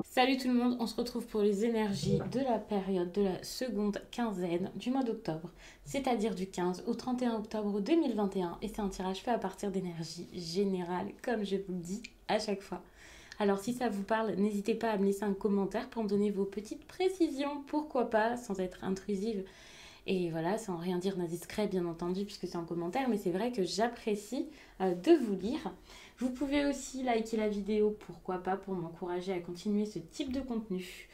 Salut tout le monde, on se retrouve pour les énergies de la période de la seconde quinzaine du mois d'octobre, c'est-à-dire du 15 au 31 octobre 2021, et c'est un tirage fait à partir d'énergie générale, comme je vous le dis à chaque fois. Alors si ça vous parle, n'hésitez pas à me laisser un commentaire pour me donner vos petites précisions, pourquoi pas, sans être intrusive. Et voilà, sans rien dire d'indiscret bien entendu, puisque c'est en commentaire, mais c'est vrai que j'apprécie de vous lire. Vous pouvez aussi liker la vidéo, pourquoi pas, pour m'encourager à continuer ce type de contenu.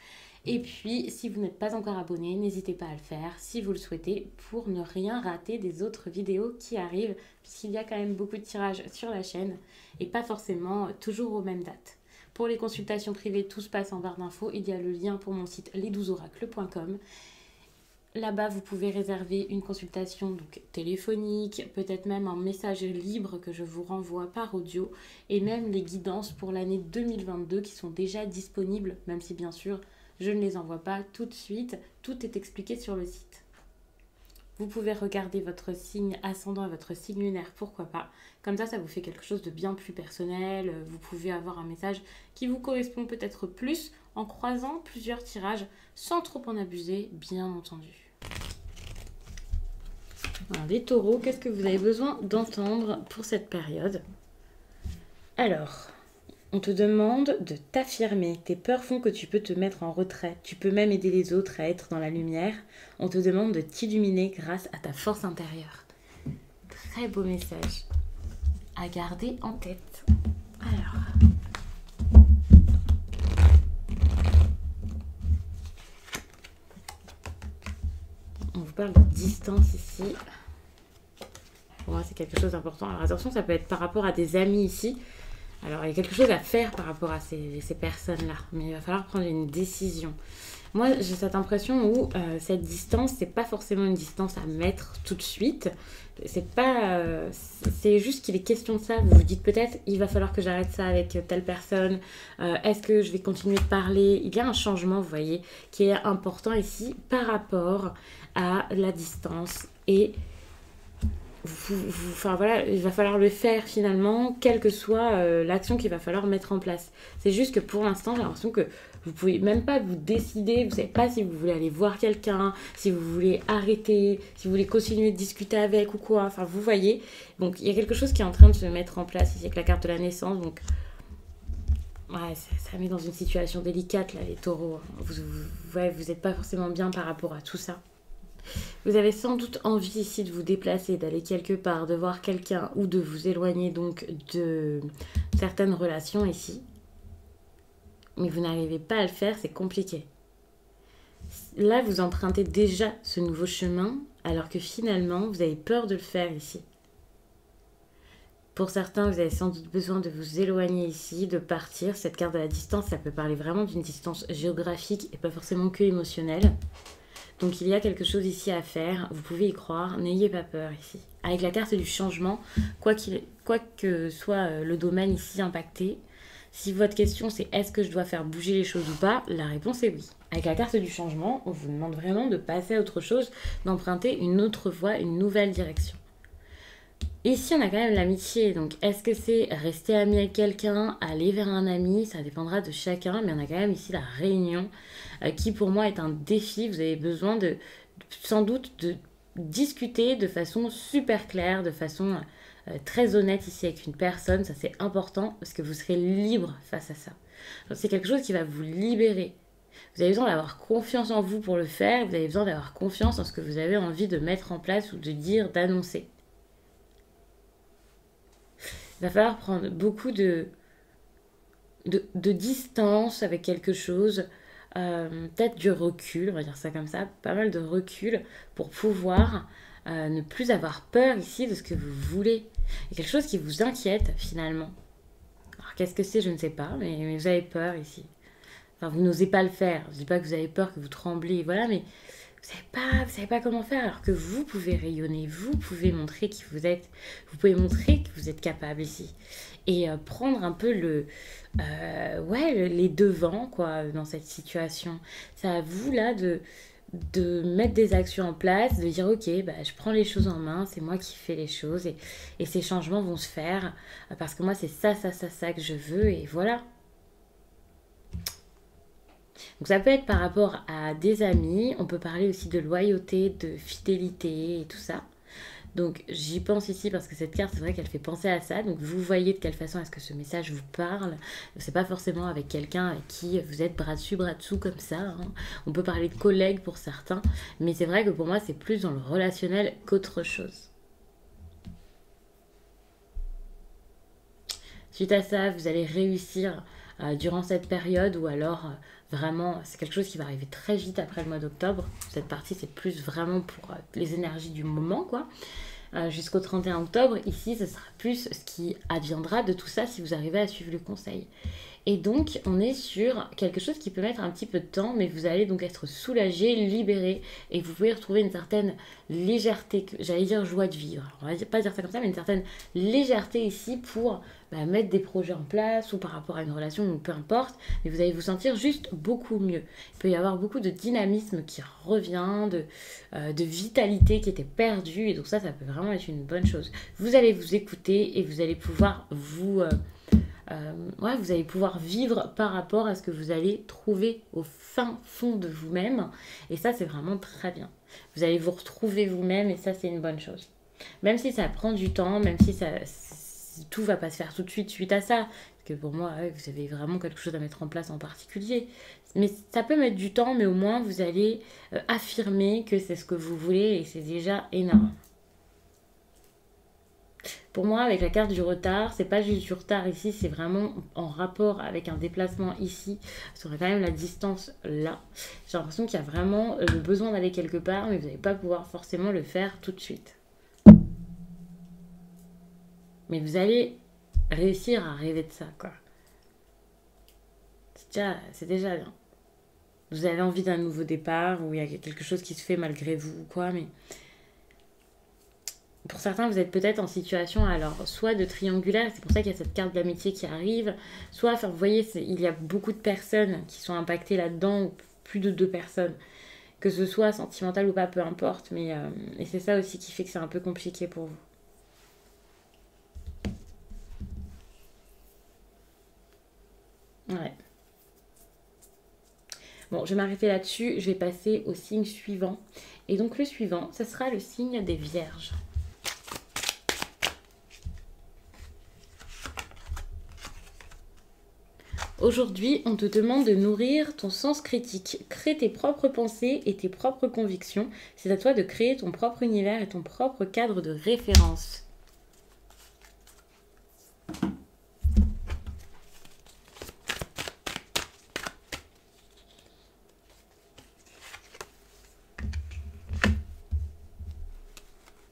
Et puis, si vous n'êtes pas encore abonné, n'hésitez pas à le faire si vous le souhaitez, pour ne rien rater des autres vidéos qui arrivent, puisqu'il y a quand même beaucoup de tirages sur la chaîne, et pas forcément toujours aux mêmes dates. Pour les consultations privées, tout se passe en barre d'infos. Il y a le lien pour mon site les12oracles.com. Là-bas, vous pouvez réserver une consultation donc téléphonique, peut-être même un message libre que je vous renvoie par audio, et même les guidances pour l'année 2022 qui sont déjà disponibles, même si bien sûr, je ne les envoie pas tout de suite. Tout est expliqué sur le site. Vous pouvez regarder votre signe ascendant et votre signe lunaire, pourquoi pas. Comme ça vous fait quelque chose de bien plus personnel. Vous pouvez avoir un message qui vous correspond peut-être plus en croisant plusieurs tirages sans trop en abuser, bien entendu. Alors, les taureaux, qu'est-ce que vous avez besoin d'entendre pour cette période? Alors, on te demande de t'affirmer. Tes peurs font que tu peux te mettre en retrait. Tu peux même aider les autres à être dans la lumière. On te demande de t'illuminer grâce à ta force intérieure. Très beau message à garder en tête. Alors, on vous parle de distance ici. Pour moi, c'est quelque chose d'important. Alors attention, ça peut être par rapport à des amis ici. Alors, il y a quelque chose à faire par rapport à ces personnes-là. Mais il va falloir prendre une décision. Moi, j'ai cette impression où cette distance, c'est pas forcément une distance à mettre tout de suite. C'est juste qu'il est question de ça. Vous vous dites peut-être, il va falloir que j'arrête ça avec telle personne. Est-ce que je vais continuer de parler? Il y a un changement, vous voyez, qui est important ici par rapport à la distance. Et enfin voilà, il va falloir le faire finalement, quelle que soit l'action qu'il va falloir mettre en place. C'est juste que pour l'instant, j'ai l'impression que vous pouvez même pas vous décider, vous savez pas si vous voulez aller voir quelqu'un, si vous voulez arrêter, si vous voulez continuer de discuter avec ou quoi. Enfin, vous voyez. Donc, il y a quelque chose qui est en train de se mettre en place ici avec la carte de la naissance. Donc, ouais, ça met dans une situation délicate là, les taureaux. Vous êtes pas forcément bien par rapport à tout ça. Vous avez sans doute envie ici de vous déplacer, d'aller quelque part, de voir quelqu'un ou de vous éloigner donc de certaines relations ici. Mais vous n'arrivez pas à le faire, c'est compliqué. Là, vous empruntez déjà ce nouveau chemin alors que finalement, vous avez peur de le faire ici. Pour certains, vous avez sans doute besoin de vous éloigner ici, de partir. Cette carte de la distance, ça peut parler vraiment d'une distance géographique et pas forcément que émotionnelle. Donc il y a quelque chose ici à faire, vous pouvez y croire, n'ayez pas peur ici. Avec la carte du changement, quoi que soit le domaine ici impacté, si votre question c'est est-ce que je dois faire bouger les choses ou pas, la réponse est oui. Avec la carte du changement, on vous demande vraiment de passer à autre chose, d'emprunter une autre voie, une nouvelle direction. Ici, on a quand même l'amitié. Donc, est-ce que c'est rester ami avec quelqu'un, aller vers un ami? Ça dépendra de chacun. Mais on a quand même ici la réunion qui, pour moi, est un défi. Vous avez besoin sans doute de discuter de façon super claire, de façon très honnête ici avec une personne. Ça, c'est important parce que vous serez libre face à ça. Donc, c'est quelque chose qui va vous libérer. Vous avez besoin d'avoir confiance en vous pour le faire. Vous avez besoin d'avoir confiance en ce que vous avez envie de mettre en place ou de dire, d'annoncer. Il va falloir prendre beaucoup de distance avec quelque chose, peut-être du recul, on va dire ça comme ça, pas mal de recul pour pouvoir ne plus avoir peur ici de ce que vous voulez. Il y a quelque chose qui vous inquiète finalement. Alors qu'est-ce que c'est, je ne sais pas, mais vous avez peur ici. Enfin, vous n'osez pas le faire. Je ne dis pas que vous avez peur, que vous tremblez, voilà, mais vous savez pas comment faire, alors que vous pouvez rayonner, vous pouvez montrer qui vous êtes, vous pouvez montrer que vous êtes capable ici. Et prendre un peu les devants, quoi, dans cette situation. C'est à vous, là, de mettre des actions en place, de dire ok, bah, je prends les choses en main, c'est moi qui fais les choses et ces changements vont se faire parce que moi c'est ça que je veux et voilà. Donc ça peut être par rapport à des amis, on peut parler aussi de loyauté, de fidélité et tout ça. Donc j'y pense ici parce que cette carte, c'est vrai qu'elle fait penser à ça. Donc vous voyez de quelle façon est-ce que ce message vous parle. C'est pas forcément avec quelqu'un avec qui vous êtes bras dessus, bras dessous comme ça, hein. On peut parler de collègues pour certains. Mais c'est vrai que pour moi, c'est plus dans le relationnel qu'autre chose. Suite à ça, vous allez réussir durant cette période ou alors vraiment, c'est quelque chose qui va arriver très vite après le mois d'octobre. Cette partie, c'est plus vraiment pour les énergies du moment, quoi. Jusqu'au 31 octobre, ici, ce sera plus ce qui adviendra de tout ça si vous arrivez à suivre le conseil. Et donc, on est sur quelque chose qui peut mettre un petit peu de temps, mais vous allez donc être soulagé, libéré, et vous pouvez retrouver une certaine légèreté, j'allais dire joie de vivre. On va pas dire ça comme ça, mais une certaine légèreté ici pour mettre des projets en place ou par rapport à une relation, ou peu importe, mais vous allez vous sentir juste beaucoup mieux. Il peut y avoir beaucoup de dynamisme qui revient, de vitalité qui était perdue, et donc ça peut vraiment être une bonne chose. Vous allez vous écouter et vous allez pouvoir vous allez pouvoir vivre par rapport à ce que vous allez trouver au fin fond de vous-même. Et ça, c'est vraiment très bien. Vous allez vous retrouver vous-même et ça, c'est une bonne chose. Même si ça prend du temps, même si tout va pas se faire tout de suite suite à ça. Parce que pour moi, vous avez vraiment quelque chose à mettre en place en particulier. Mais ça peut mettre du temps, mais au moins, vous allez affirmer que c'est ce que vous voulez et c'est déjà énorme. Pour moi, avec la carte du retard, c'est pas juste du retard ici, c'est vraiment en rapport avec un déplacement ici. Ça aurait quand même la distance là. J'ai l'impression qu'il y a vraiment le besoin d'aller quelque part, mais vous n'allez pas pouvoir forcément le faire tout de suite. Mais vous allez réussir à rêver de ça, quoi. C'est déjà bien. Vous avez envie d'un nouveau départ, ou il y a quelque chose qui se fait malgré vous, ou quoi, mais pour certains, vous êtes peut-être en situation, alors, soit de triangulaire, c'est pour ça qu'il y a cette carte d'amitié qui arrive, soit, enfin, vous voyez, il y a beaucoup de personnes qui sont impactées là-dedans, ou plus de 2 personnes, que ce soit sentimental ou pas, peu importe, mais et c'est ça aussi qui fait que c'est un peu compliqué pour vous. Ouais. Bon, je vais m'arrêter là-dessus, je vais passer au signe suivant. Et donc le suivant, ce sera le signe des Vierges. Aujourd'hui, on te demande de nourrir ton sens critique. Crée tes propres pensées et tes propres convictions. C'est à toi de créer ton propre univers et ton propre cadre de référence.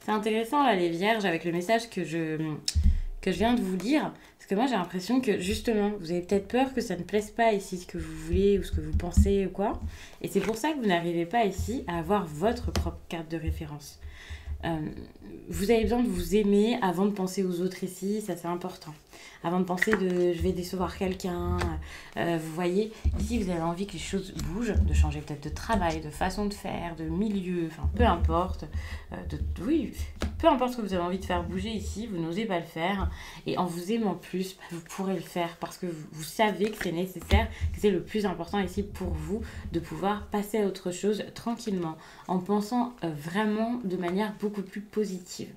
C'est intéressant là les Vierges avec le message que je viens de vous lire. Parce que moi j'ai l'impression que justement, vous avez peut-être peur que ça ne plaise pas ici ce que vous voulez ou ce que vous pensez ou quoi. Et c'est pour ça que vous n'arrivez pas ici à avoir votre propre carte de référence. Euh, vous avez besoin de vous aimer avant de penser aux autres ici, ça c'est important. Avant de penser de je vais décevoir quelqu'un, vous voyez, ici vous avez envie que les choses bougent, de changer peut-être de travail, de façon de faire, de milieu, enfin peu importe, oui, peu importe ce que vous avez envie de faire bouger ici, vous n'osez pas le faire et en vous aimant plus, vous pourrez le faire parce que vous savez que c'est nécessaire, que c'est le plus important ici pour vous de pouvoir passer à autre chose tranquillement en pensant vraiment de manière beaucoup plus positive.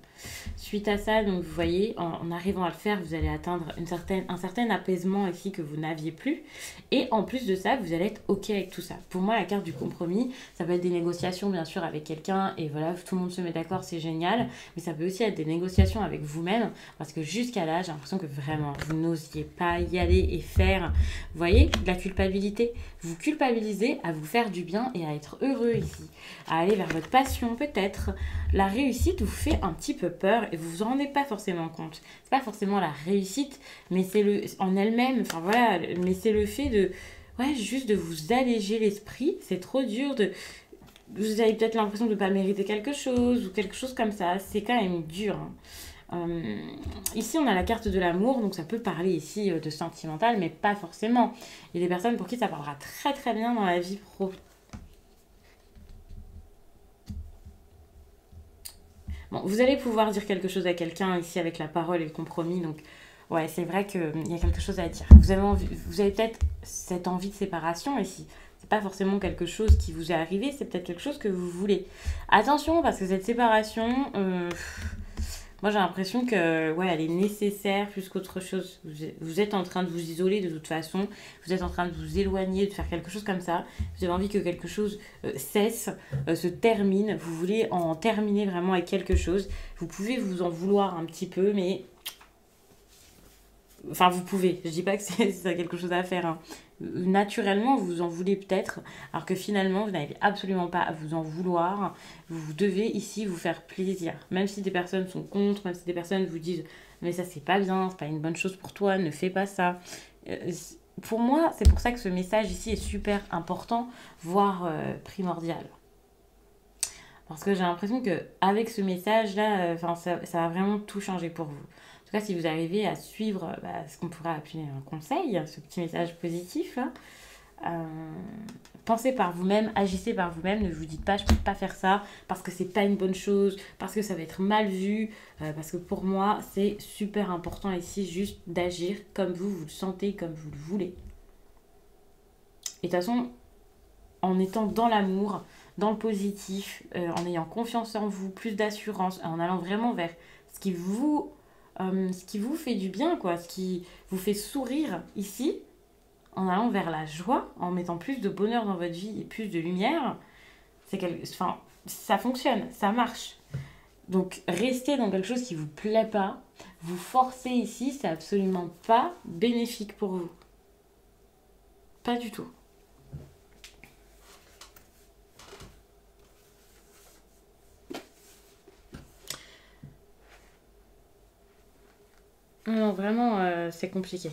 Suite à ça, donc vous voyez, en arrivant à le faire, vous allez atteindre un certain apaisement ici que vous n'aviez plus. Et en plus de ça, vous allez être OK avec tout ça. Pour moi, la carte du compromis, ça peut être des négociations bien sûr avec quelqu'un et voilà, tout le monde se met d'accord, c'est génial. Mais ça peut aussi être des négociations avec vous-même parce que jusqu'à là, j'ai l'impression que vraiment, vous n'osiez pas y aller et faire. Vous voyez, de la culpabilité. Vous culpabilisez à vous faire du bien et à être heureux ici. À aller vers votre passion peut-être. La réussite vous fait un petit peu peur et vous vous en rendez pas forcément compte. C'est pas forcément la réussite, mais c'est en elle-même, enfin voilà, mais c'est le fait de, ouais, juste de vous alléger l'esprit. C'est trop dur vous avez peut-être l'impression de ne pas mériter quelque chose ou quelque chose comme ça. C'est quand même dur, hein. Ici on a la carte de l'amour, donc ça peut parler ici de sentimental, mais pas forcément. Il y a des personnes pour qui ça parlera très très bien dans la vie pro. Bon, vous allez pouvoir dire quelque chose à quelqu'un ici avec la parole et le compromis, donc ouais, c'est vrai qu'il y a quelque chose à dire. Vous avez peut-être cette envie de séparation ici. C'est pas forcément quelque chose qui vous est arrivé, c'est peut-être quelque chose que vous voulez. Attention, parce que cette séparation, moi j'ai l'impression que ouais, elle est nécessaire plus qu'autre chose. Vous êtes en train de vous isoler de toute façon, vous êtes en train de vous éloigner, de faire quelque chose comme ça. Vous avez envie que quelque chose cesse, se termine. Vous voulez en terminer vraiment avec quelque chose. Vous pouvez vous en vouloir un petit peu, mais enfin, vous pouvez. Je dis pas que c'est quelque chose à faire, hein. Naturellement, vous en voulez peut-être, alors que finalement, vous n'avez absolument pas à vous en vouloir. Vous devez ici vous faire plaisir. Même si des personnes sont contre, même si des personnes vous disent mais ça c'est pas bien, c'est pas une bonne chose pour toi, ne fais pas ça. Pour moi, c'est pour ça que ce message ici est super important, voire primordial. Parce que j'ai l'impression qu'avec ce message-là, ça va vraiment tout changer pour vous. En tout cas, si vous arrivez à suivre ce qu'on pourrait appeler un conseil, ce petit message positif, là, pensez par vous-même, agissez par vous-même, ne vous dites pas je ne peux pas faire ça parce que c'est pas une bonne chose, parce que ça va être mal vu, parce que pour moi, c'est super important ici juste d'agir comme vous le sentez, comme vous le voulez. Et de toute façon, en étant dans l'amour, dans le positif, en ayant confiance en vous, plus d'assurance, en allant vraiment vers ce qui vous fait du bien, quoi, ce qui vous fait sourire ici, en allant vers la joie, en mettant plus de bonheur dans votre vie et plus de lumière, ça fonctionne, ça marche. Donc restez dans quelque chose qui ne vous plaît pas, vous forcez ici, c'est absolument pas bénéfique pour vous. Pas du tout. Non, vraiment, c'est compliqué.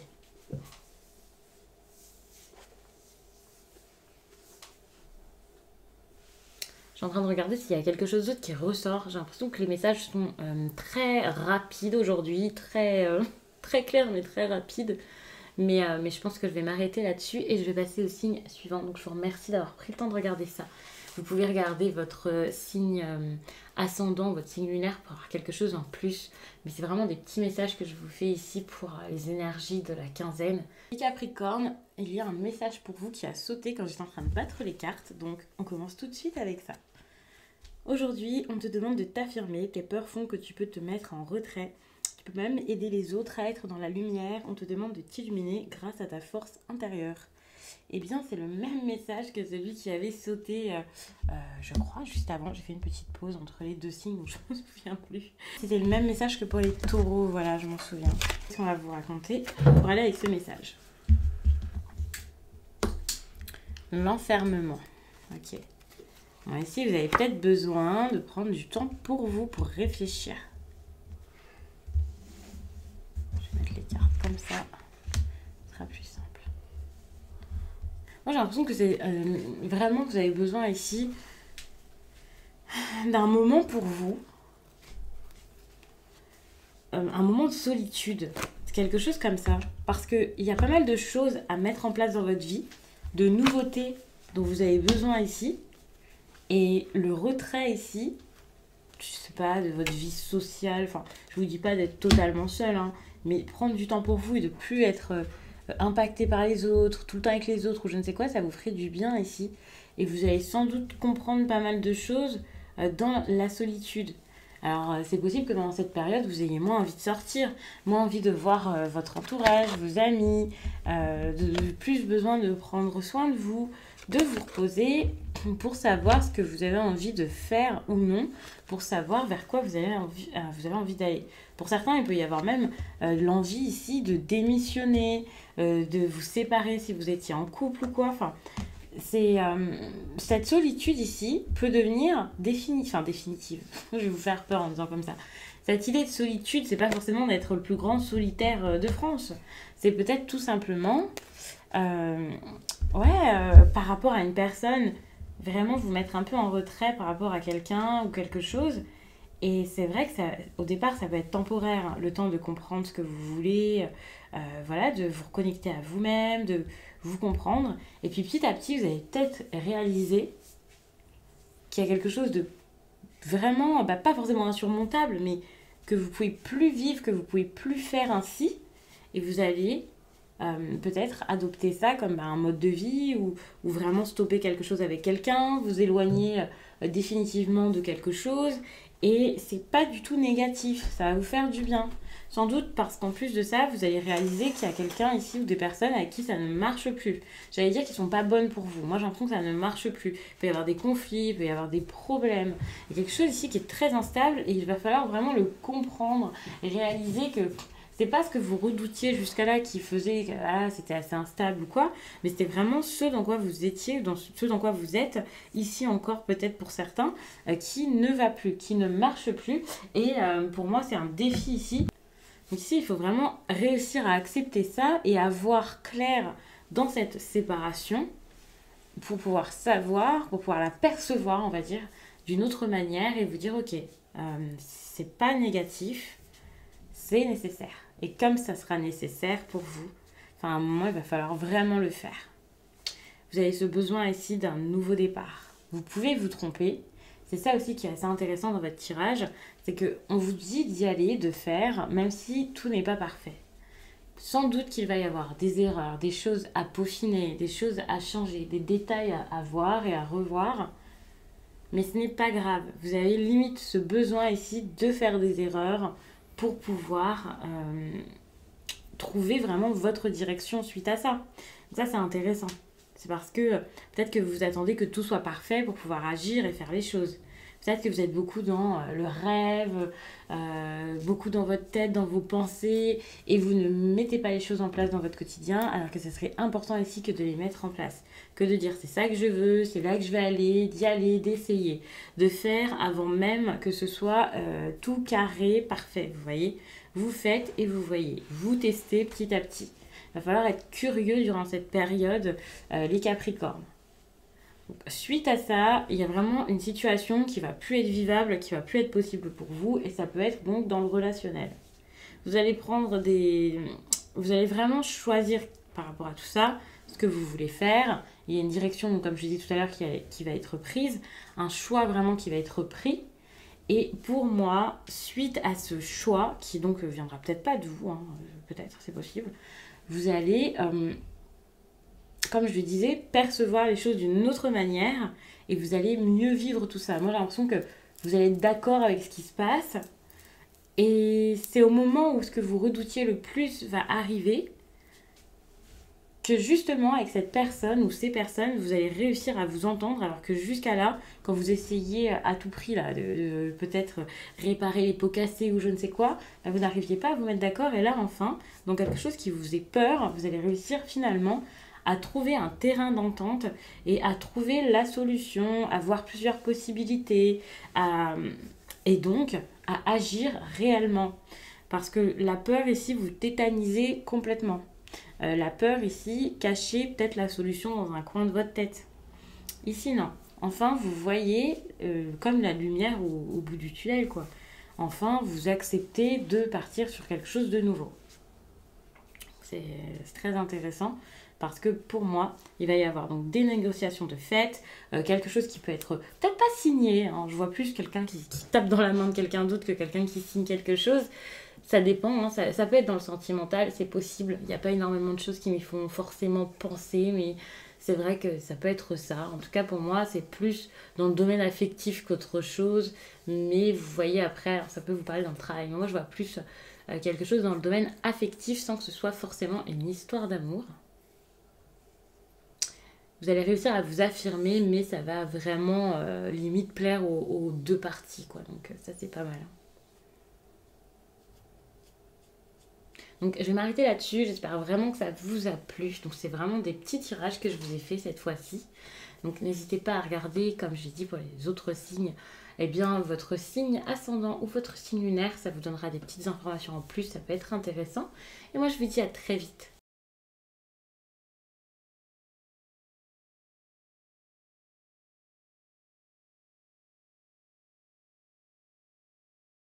Je suis en train de regarder s'il y a quelque chose d'autre qui ressort. J'ai l'impression que les messages sont très rapides aujourd'hui, très clairs mais très rapides. Mais je pense que je vais m'arrêter là-dessus et je vais passer au signe suivant. Donc je vous remercie d'avoir pris le temps de regarder ça. Vous pouvez regarder votre signe ascendant, votre signe lunaire pour avoir quelque chose en plus. Mais c'est vraiment des petits messages que je vous fais ici pour les énergies de la quinzaine. Les Capricornes, il y a un message pour vous qui a sauté quand j'étais en train de battre les cartes. Donc on commence tout de suite avec ça. Aujourd'hui, on te demande de t'affirmer. Tes peurs font que tu peux te mettre en retrait. Tu peux même aider les autres à être dans la lumière. On te demande de t'illuminer grâce à ta force intérieure. Eh bien, c'est le même message que celui qui avait sauté, je crois, juste avant. J'ai fait une petite pause entre les deux signes, donc je ne me souviens plus. C'était le même message que pour les taureaux, voilà, je m'en souviens. Qu'est-ce qu'on va vous raconter pour aller avec ce message? L'enfermement. Ok. Bon, ici, vous avez peut-être besoin de prendre du temps pour vous, pour réfléchir. Je vais mettre les cartes comme ça. Ce sera plus simple. Moi, j'ai l'impression que c'est vraiment que vous avez besoin ici d'un moment pour vous. Un moment de solitude. C'est quelque chose comme ça. Parce qu'il y a pas mal de choses à mettre en place dans votre vie, de nouveautés dont vous avez besoin ici. Et le retrait ici, je sais pas, de votre vie sociale, enfin, je vous dis pas d'être totalement seul, hein, mais prendre du temps pour vous et de plus être impacté par les autres, tout le temps avec les autres ou je ne sais quoi, ça vous ferait du bien ici. Et vous allez sans doute comprendre pas mal de choses dans la solitude. Alors, c'est possible que dans cette période, vous ayez moins envie de sortir, moins envie de voir votre entourage, vos amis, plus besoin de prendre soin de vous reposer pour savoir ce que vous avez envie de faire ou non, pour savoir vers quoi vous avez envie d'aller. Pour certains, il peut y avoir même l'envie ici de démissionner, de vous séparer si vous étiez en couple ou quoi. Enfin, cette solitude ici peut devenir définitive. Je vais vous faire peur en disant comme ça. Cette idée de solitude, c'est pas forcément d'être le plus grand solitaire de France. C'est peut-être tout simplement, par rapport à une personne, vraiment vous mettre un peu en retrait par rapport à quelqu'un ou quelque chose. Et c'est vrai que au départ, ça peut être temporaire, hein, le temps de comprendre ce que vous voulez, de vous reconnecter à vous-même, de vous comprendre. Et puis petit à petit, vous allez peut-être réaliser qu'il y a quelque chose de vraiment, pas forcément insurmontable, mais que vous pouvez plus vivre, que vous pouvez plus faire ainsi. Et vous allez peut-être adopter ça comme un mode de vie ou vraiment stopper quelque chose avec quelqu'un, vous éloigner définitivement de quelque chose. Et c'est pas du tout négatif, ça va vous faire du bien. Sans doute parce qu'en plus de ça, vous allez réaliser qu'il y a quelqu'un ici ou des personnes avec qui ça ne marche plus. J'allais dire qu'ils sont pas bonnes pour vous. Moi, j'ai l'impression que ça ne marche plus. Il peut y avoir des conflits, il peut y avoir des problèmes. Il y a quelque chose ici qui est très instable et il va falloir vraiment le comprendre et réaliser que c'est pas ce que vous redoutiez jusqu'à là qui faisait que c'était assez instable ou quoi, mais c'était vraiment ce dans quoi vous étiez, ce dans quoi vous êtes, ici encore peut-être pour certains, qui ne va plus, qui ne marche plus. Et pour moi, c'est un défi ici. Donc ici, il faut vraiment réussir à accepter ça et à voir clair dans cette séparation pour pouvoir savoir, pour pouvoir la percevoir, on va dire, d'une autre manière et vous dire, ok, c'est pas négatif, c'est nécessaire. Et comme ça sera nécessaire pour vous, à un moment, il va falloir vraiment le faire. Vous avez ce besoin ici d'un nouveau départ. Vous pouvez vous tromper. C'est ça aussi qui est assez intéressant dans votre tirage, c'est qu'on vous dit d'y aller, de faire, même si tout n'est pas parfait. Sans doute qu'il va y avoir des erreurs, des choses à peaufiner, des choses à changer, des détails à voir et à revoir. Mais ce n'est pas grave. Vous avez limite ce besoin ici de faire des erreurs pour pouvoir trouver vraiment votre direction suite à ça. Donc ça, c'est intéressant. C'est parce que peut-être que vous attendez que tout soit parfait pour pouvoir agir et faire les choses. Peut-être que vous êtes beaucoup dans le rêve, beaucoup dans votre tête, dans vos pensées, et vous ne mettez pas les choses en place dans votre quotidien, alors que ce serait important ici que de les mettre en place. Que de dire c'est ça que je veux, c'est là que je vais aller, d'y aller, d'essayer, de faire avant même que ce soit tout carré, parfait. Vous voyez, vous faites et vous voyez, vous testez petit à petit. Il va falloir être curieux durant cette période, les Capricornes. Donc, suite à ça, il y a vraiment une situation qui va plus être vivable, qui va plus être possible pour vous, et ça peut être donc dans le relationnel. Vous allez vous allez vraiment choisir par rapport à tout ça ce que vous voulez faire. Il y a une direction, donc, comme je disais tout à l'heure, qui va être prise, un choix vraiment qui va être pris. Et pour moi, suite à ce choix, qui donc viendra peut-être pas de vous, hein, peut-être, c'est possible, vous allez, comme je le disais, percevoir les choses d'une autre manière et vous allez mieux vivre tout ça. Moi, j'ai l'impression que vous allez être d'accord avec ce qui se passe et c'est au moment où ce que vous redoutiez le plus va arriver que justement avec cette personne ou ces personnes, vous allez réussir à vous entendre alors que jusqu'à là, quand vous essayez à tout prix là, de peut-être réparer les pots cassés ou je ne sais quoi, vous n'arriviez pas à vous mettre d'accord et là enfin, dans quelque chose qui vous fait peur, vous allez réussir finalement à trouver un terrain d'entente et à trouver la solution, à voir plusieurs possibilités et donc à agir réellement. Parce que la peur ici, vous tétanisez complètement. La peur ici, cachez peut-être la solution dans un coin de votre tête. Ici, non. Enfin, vous voyez comme la lumière au bout du tunnel, quoi. Enfin, vous acceptez de partir sur quelque chose de nouveau. C'est très intéressant parce que pour moi, il va y avoir donc des négociations de fait, quelque chose qui peut être peut-être pas signé. Hein. Je vois plus quelqu'un qui tape dans la main de quelqu'un d'autre que quelqu'un qui signe quelque chose. Ça dépend, hein, ça peut être dans le sentimental, c'est possible. Il n'y a pas énormément de choses qui m'y font forcément penser, mais c'est vrai que ça peut être ça. En tout cas, pour moi, c'est plus dans le domaine affectif qu'autre chose. Mais vous voyez, après, ça peut vous parler dans le travail. Mais moi, je vois plus quelque chose dans le domaine affectif sans que ce soit forcément une histoire d'amour. Vous allez réussir à vous affirmer, mais ça va vraiment limite plaire aux deux parties, quoi. Donc ça, c'est pas mal. Donc je vais m'arrêter là-dessus, j'espère vraiment que ça vous a plu. Donc c'est vraiment des petits tirages que je vous ai fait cette fois-ci. Donc n'hésitez pas à regarder, comme j'ai dit pour les autres signes, eh bien votre signe ascendant ou votre signe lunaire, ça vous donnera des petites informations en plus, ça peut être intéressant. Et moi je vous dis à très vite.